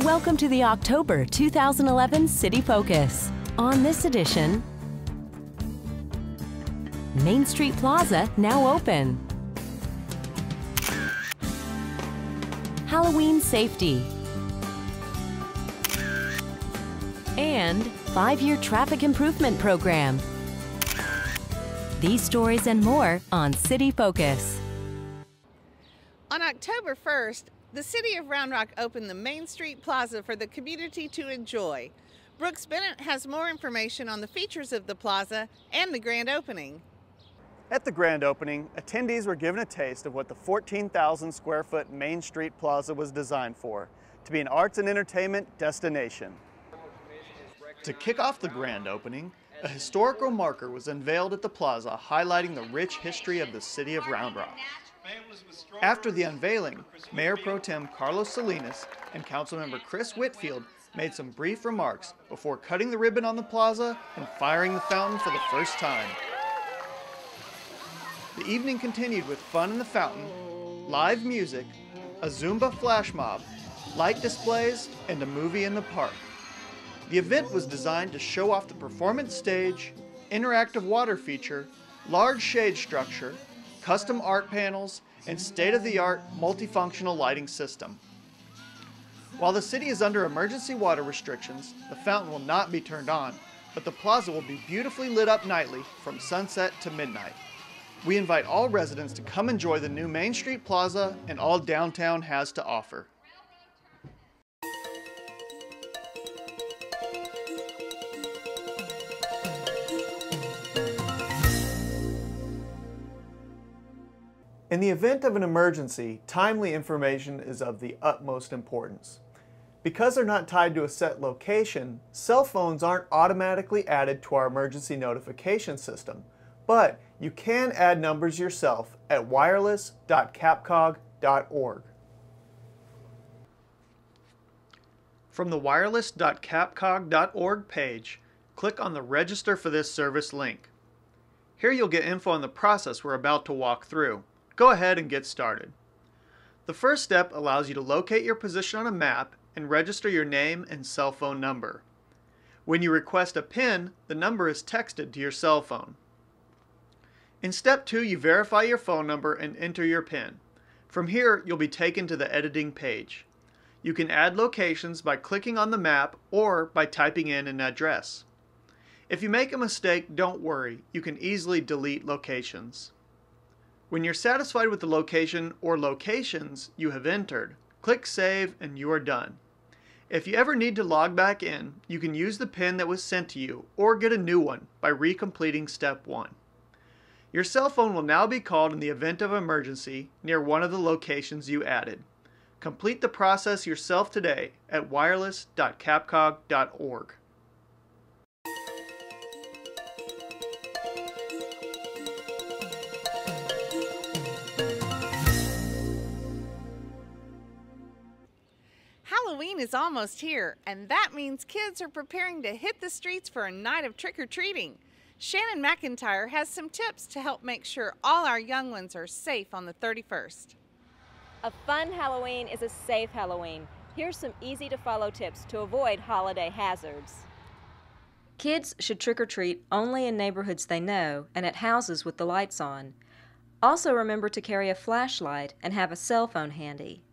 Welcome to the October 2011 City Focus. On this edition, Main Street Plaza now open. Halloween safety. And 5-year traffic improvement program. These stories and more on City Focus. On October 1st, the City of Round Rock opened the Main Street Plaza for the community to enjoy. Brooks Bennett has more information on the features of the plaza and the grand opening. At the grand opening, attendees were given a taste of what the 14,000 square foot Main Street Plaza was designed for, to be an arts and entertainment destination. To kick off the grand opening, a historical marker was unveiled at the plaza highlighting the rich history of the city of Round Rock. After the unveiling, Mayor Pro Tem Carlos Salinas and Councilmember Chris Whitfield made some brief remarks before cutting the ribbon on the plaza and firing the fountain for the first time. The evening continued with fun in the fountain, live music, a Zumba flash mob, light displays, and a movie in the park. The event was designed to show off the performance stage, interactive water feature, large shade structure, custom art panels, and state-of-the-art multifunctional lighting system. While the city is under emergency water restrictions, the fountain will not be turned on, but the plaza will be beautifully lit up nightly from sunset to midnight. We invite all residents to come enjoy the new Main Street Plaza and all downtown has to offer. In the event of an emergency, timely information is of the utmost importance. Because they're not tied to a set location, cell phones aren't automatically added to our emergency notification system, but you can add numbers yourself at wireless.capcog.org. From the wireless.capcog.org page, click on the Register for this service link. Here you'll get info on the process we're about to walk through. Go ahead and get started. The first step allows you to locate your position on a map and register your name and cell phone number. When you request a PIN, the number is texted to your cell phone. In step 2, you verify your phone number and enter your PIN. From here, you'll be taken to the editing page. You can add locations by clicking on the map or by typing in an address. If you make a mistake, don't worry. You can easily delete locations. When you're satisfied with the location or locations you have entered, click Save and you are done. If you ever need to log back in, you can use the PIN that was sent to you or get a new one by recompleting step 1. Your cell phone will now be called in the event of emergency near one of the locations you added. Complete the process yourself today at wireless.capcog.org. Halloween is almost here, and that means kids are preparing to hit the streets for a night of trick-or-treating. Shannon McIntyre has some tips to help make sure all our young ones are safe on the 31st. A fun Halloween is a safe Halloween. Here's some easy-to-follow tips to avoid holiday hazards. Kids should trick-or-treat only in neighborhoods they know and at houses with the lights on. Also remember to carry a flashlight and have a cell phone handy.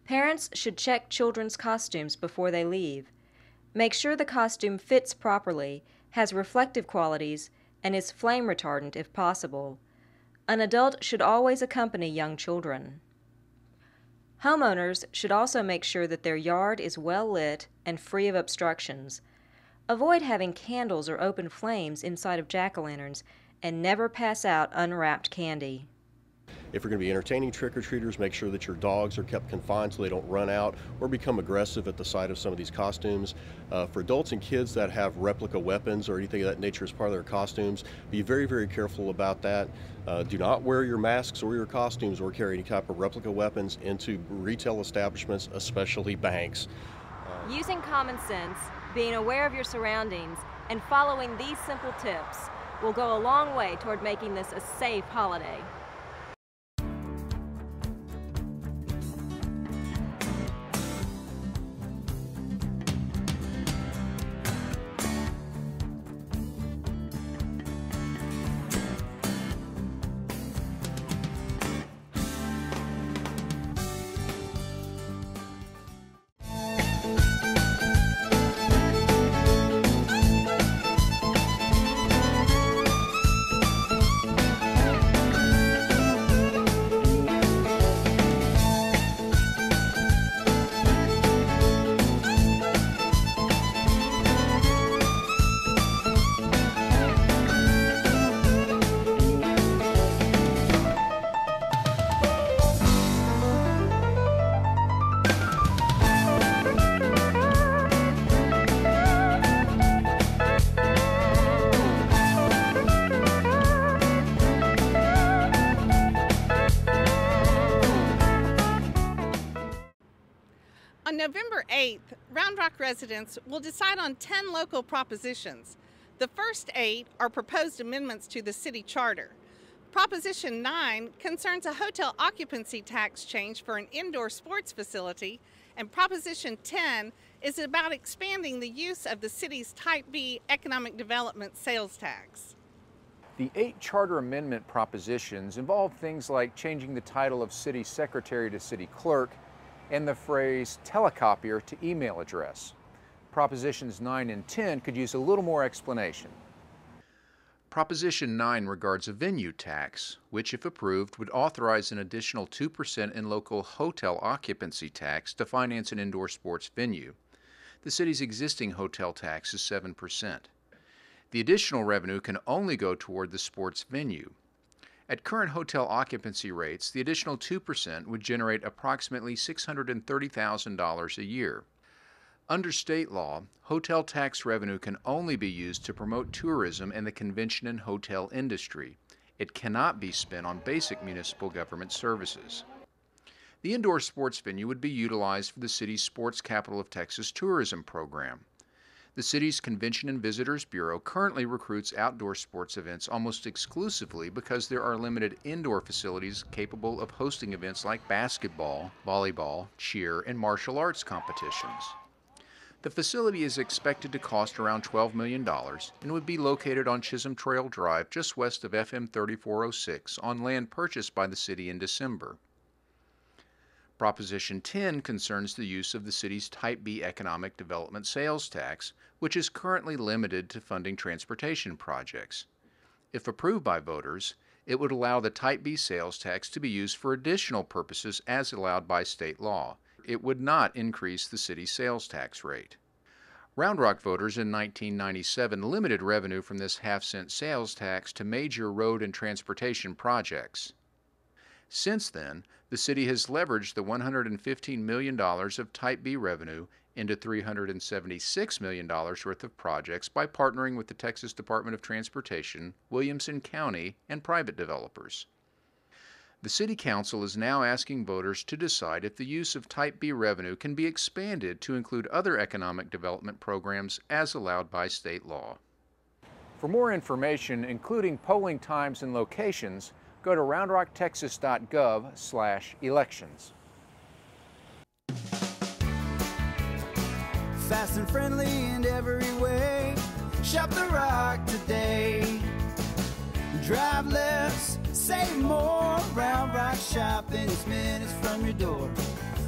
Parents should check children's costumes before they leave. Make sure the costume fits properly, has reflective qualities, and is flame retardant if possible. An adult should always accompany young children. Homeowners should also make sure that their yard is well lit and free of obstructions. Avoid having candles or open flames inside of jack-o'-lanterns, and never pass out unwrapped candy. If you're going to be entertaining trick-or-treaters, make sure that your dogs are kept confined so they don't run out or become aggressive at the sight of some of these costumes. For adults and kids that have replica weapons or anything of that nature as part of their costumes, be very, very careful about that. Do not wear your masks or your costumes or carry any type of replica weapons into retail establishments, especially banks. Using common sense, being aware of your surroundings, and following these simple tips will go a long way toward making this a safe holiday. November 8th, Round Rock residents will decide on 10 local propositions. The first 8 are proposed amendments to the city charter. Proposition 9 concerns a hotel occupancy tax change for an indoor sports facility, and Proposition 10 is about expanding the use of the city's Type B economic development sales tax. The 8 charter amendment propositions involve things like changing the title of city secretary to city clerk and the phrase telecopier to email address. Propositions 9 and 10 could use a little more explanation. Proposition 9 regards a venue tax, which, if approved, would authorize an additional 2% in local hotel occupancy tax to finance an indoor sports venue. The city's existing hotel tax is 7%. The additional revenue can only go toward the sports venue. At current hotel occupancy rates, the additional 2% would generate approximately $630,000 a year. Under state law, hotel tax revenue can only be used to promote tourism and the convention and hotel industry. It cannot be spent on basic municipal government services. The indoor sports venue would be utilized for the city's Sports Capital of Texas tourism program. The city's Convention and Visitors Bureau currently recruits outdoor sports events almost exclusively because there are limited indoor facilities capable of hosting events like basketball, volleyball, cheer, and martial arts competitions. The facility is expected to cost around $12 million and would be located on Chisholm Trail Drive just west of FM 3406 on land purchased by the city in December. Proposition 10 concerns the use of the city's Type B economic development sales tax, which is currently limited to funding transportation projects. If approved by voters, it would allow the Type B sales tax to be used for additional purposes as allowed by state law. It would not increase the city's sales tax rate. Round Rock voters in 1997 limited revenue from this half-cent sales tax to major road and transportation projects. Since then, the city has leveraged the $115 million of Type B revenue into $376 million worth of projects by partnering with the Texas Department of Transportation, Williamson County, and private developers. The City Council is now asking voters to decide if the use of Type B revenue can be expanded to include other economic development programs as allowed by state law. For more information, including polling times and locations, go to roundrocktexas.gov/elections. Fast and friendly in every way. Shop the Rock today. Drive less, save more. Round Rock shopping is minutes from your door.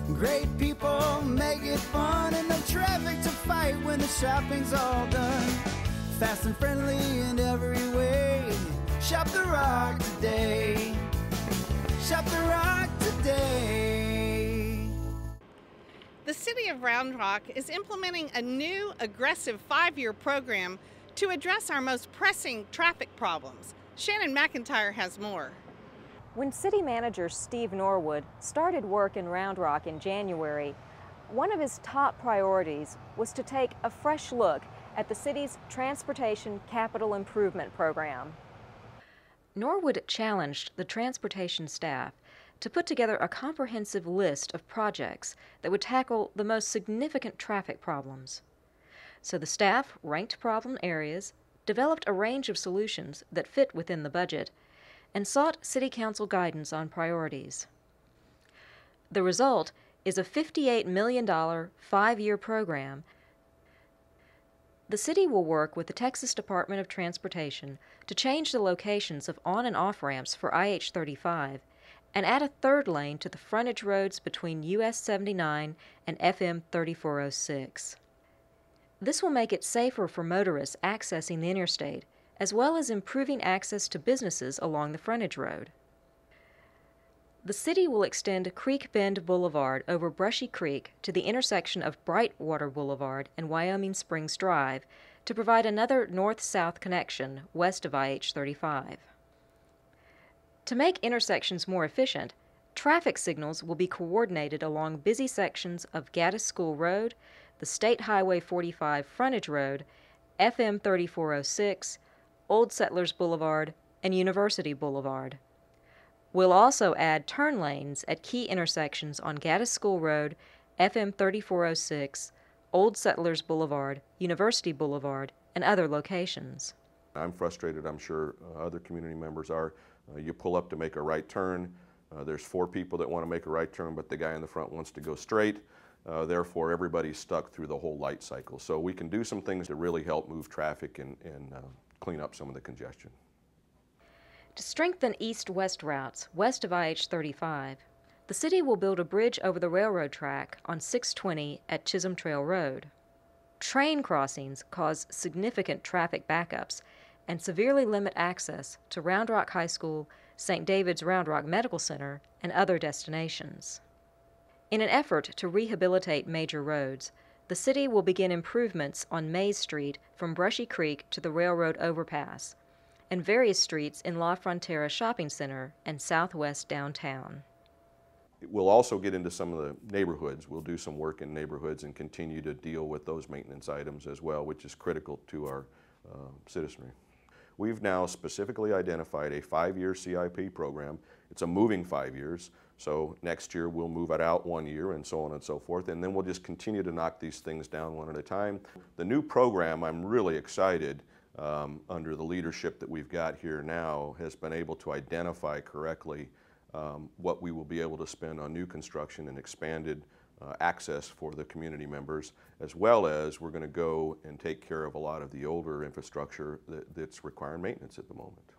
Great people make it fun, and no traffic to fight when the shopping's all done. Fast and friendly in every way. Shop the Rock today. Shop the Rock today. The City of Round Rock is implementing a new, aggressive 5-year program to address our most pressing traffic problems. Shannon McIntyre has more. When City Manager Steve Norwood started work in Round Rock in January, one of his top priorities was to take a fresh look at the city's Transportation Capital Improvement Program. Norwood challenged the transportation staff to put together a comprehensive list of projects that would tackle the most significant traffic problems. So the staff ranked problem areas, developed a range of solutions that fit within the budget, and sought City Council guidance on priorities. The result is a $58 million 5-year program. The city will work with the Texas Department of Transportation to change the locations of on- and off-ramps for IH-35 and add a third lane to the frontage roads between US 79 and FM 3406. This will make it safer for motorists accessing the interstate, as well as improving access to businesses along the frontage road. The city will extend Creek Bend Boulevard over Brushy Creek to the intersection of Brightwater Boulevard and Wyoming Springs Drive to provide another north-south connection west of IH-35. To make intersections more efficient, traffic signals will be coordinated along busy sections of Gaddis School Road, the State Highway 45 frontage road, FM 3406, Old Settlers Boulevard, and University Boulevard. We'll also add turn lanes at key intersections on Gaddis School Road FM 3406, Old Settlers Boulevard, University Boulevard, and other locations. I'm frustrated, I'm sure other community members are. You pull up to make a right turn. There's 4 people that want to make a right turn, but the guy in the front wants to go straight. Therefore, everybody's stuck through the whole light cycle. So we can do some things to really help move traffic and clean up some of the congestion. To strengthen east-west routes west of IH-35, the city will build a bridge over the railroad track on 620 at Chisholm Trail Road. Train crossings cause significant traffic backups and severely limit access to Round Rock High School, St. David's Round Rock Medical Center, and other destinations. In an effort to rehabilitate major roads, the city will begin improvements on Mays Street from Brushy Creek to the railroad overpass, and various streets in La Frontera Shopping Center and southwest downtown. We'll also get into some of the neighborhoods. We'll do some work in neighborhoods and continue to deal with those maintenance items as well, which is critical to our citizenry. We've now specifically identified a 5-year CIP program. It's a moving 5 years, so next year we'll move it out 1 year and so on and so forth, and then we'll just continue to knock these things down one at a time. The new program, I'm really excited, under the leadership that we've got here now, has been able to identify correctly what we will be able to spend on new construction and expanded access for the community members, as well as we're going to go and take care of a lot of the older infrastructure that's requiring maintenance at the moment.